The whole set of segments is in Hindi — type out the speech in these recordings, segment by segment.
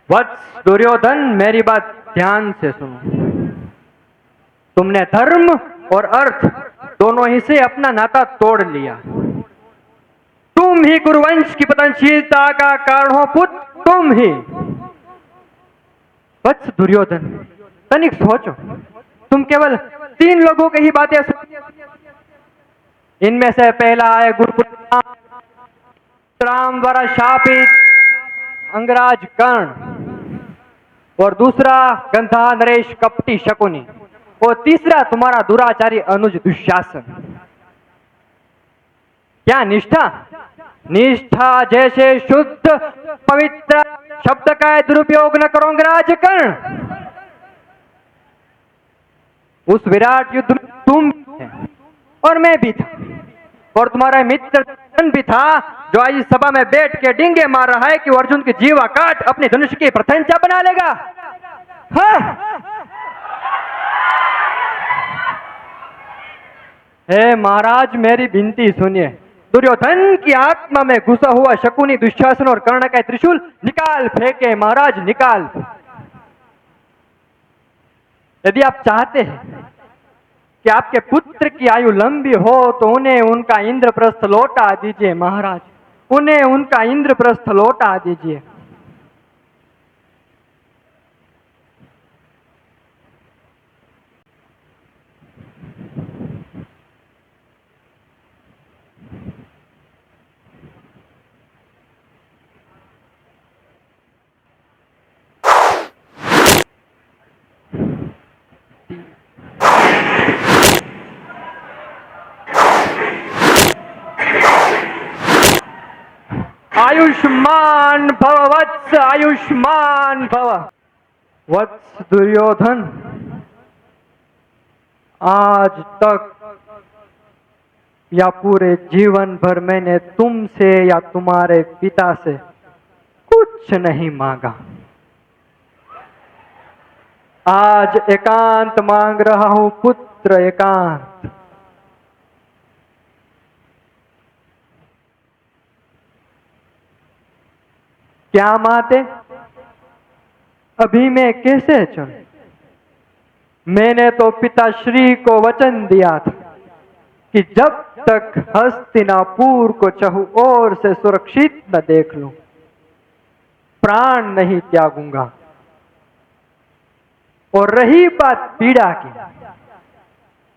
वत्स दुर्योधन, मेरी बात ध्यान से सुनो। तुमने धर्म और अर्थ दोनों ही से अपना नाता तोड़ लिया। तुम ही कुरुवंश की पतनशीलता का कारण हो पुत्र, तुम ही। वत्स दुर्योधन, तनिक सोचो। तुम केवल 3 लोगों की ही बातें सुन। इनमें से पहला है गुरुपुत्र राम द्वारा शापित अंगराज कर्ण, और दूसरा गंधा नरेश कपटी शकुनी, और तीसरा तुम्हारा दुराचारी अनुज दुशासन। क्या निष्ठा? निष्ठा जैसे शुद्ध पवित्र शब्द का दुरुपयोग न करो अंगराज कर्ण। उस विराट युद्ध में तुम थे और मैं भी था, और तुम्हारा मित्र भी था, जो आज इस सभा में बैठ के डिंगे मार रहा है कि वो अर्जुन की जीवा काट अपनी धनुष की प्रशंसा बना लेगा। हाँ? हे महाराज, मेरी विनती सुनिए। दुर्योधन की आत्मा में घुसा हुआ शकुनी, दुशासन और कर्ण का त्रिशूल निकाल फेंके महाराज, निकाल। यदि आप चाहते हैं कि आपके पुत्र की आयु लंबी हो तो उन्हें उनका इंद्रप्रस्थ लौटा दीजिए महाराज, उन्हें उनका इंद्रप्रस्थ लौटा दीजिए। आयुष्मान भव वत्स, आयुष्मान भव। वत्स दुर्योधन, आज तक या पूरे जीवन भर मैंने तुमसे या तुम्हारे पिता से कुछ नहीं मांगा। आज एकांत मांग रहा हूं पुत्र, एकांत। क्या माते? अभी मैं कैसे चलूं? मैंने तो पिताश्री को वचन दिया था कि जब तक हस्तिनापुर को चहु ओर से सुरक्षित न देख लूं, प्राण नहीं त्यागूंगा। और रही बात पीड़ा की,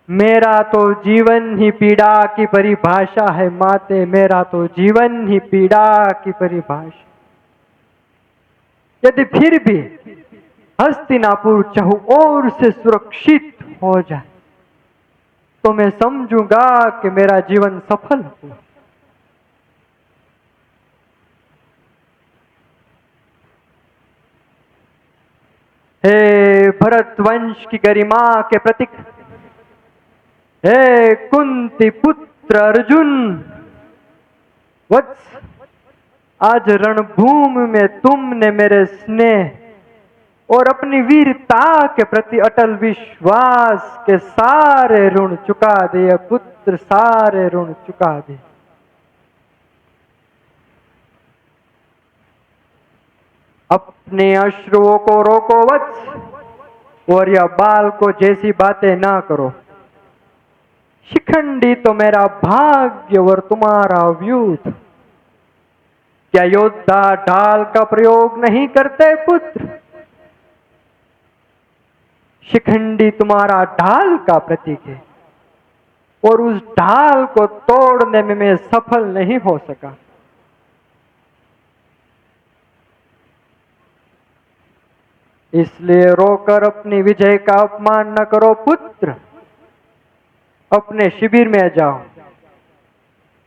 मेरा तो जीवन ही पीड़ा की परिभाषा है माते, मेरा तो जीवन ही पीड़ा की परिभाषा। यदि फिर भी हस्तिनापुर चहु ओर से सुरक्षित हो जाए तो मैं समझूंगा कि मेरा जीवन सफल हुआ। हे भरत वंश की गरिमा के प्रतीक, हे कुंती पुत्र अर्जुन, वत्स, आज रणभूमि में तुमने मेरे स्नेह और अपनी वीरता के प्रति अटल विश्वास के सारे ऋण चुका दिए पुत्र, सारे ऋण चुका दिए। अपने अश्रुओं को रोको वत्स, और यह बाल को जैसी बातें ना करो। शिखंडी तो मेरा भाग्य और तुम्हारा व्यूह। क्या योद्धा ढाल का प्रयोग नहीं करते पुत्र? शिखंडी तुम्हारा ढाल का प्रतीक है, और उस ढाल को तोड़ने में मैं सफल नहीं हो सका। इसलिए रोकर अपनी विजय का अपमान न करो पुत्र। अपने शिविर में जाओ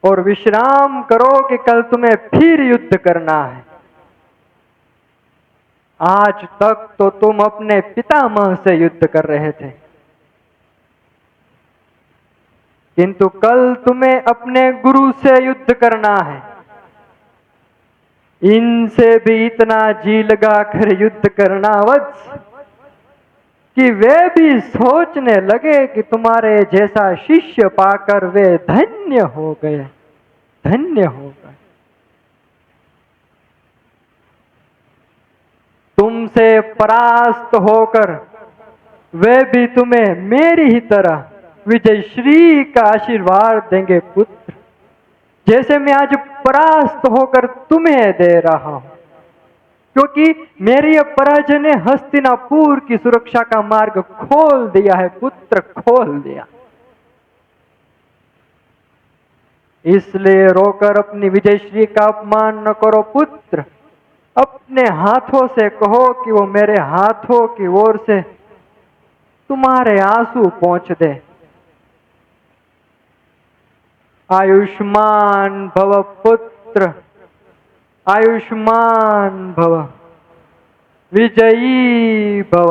और विश्राम करो कि कल तुम्हें फिर युद्ध करना है। आज तक तो तुम अपने पितामह से युद्ध कर रहे थे, किंतु कल तुम्हें अपने गुरु से युद्ध करना है। इनसे भी इतना जी लगा कर युद्ध करना वत्स। कि वे भी सोचने लगे कि तुम्हारे जैसा शिष्य पाकर वे धन्य हो गए, धन्य हो गए। तुमसे परास्त होकर वे भी तुम्हें मेरी ही तरह विजय श्री का आशीर्वाद देंगे पुत्र, जैसे मैं आज परास्त होकर तुम्हें दे रहा हूं। क्योंकि मेरी यह पराजय ने हस्तिनापुर की सुरक्षा का मार्ग खोल दिया है पुत्र, खोल दिया। इसलिए रोकर अपनी विजयश्री का अपमान न करो पुत्र। अपने हाथों से कहो कि वो मेरे हाथों की ओर से तुम्हारे आंसू पहुंच दे। आयुष्मान भव पुत्र, आयुष्मान भव, विजयी भव।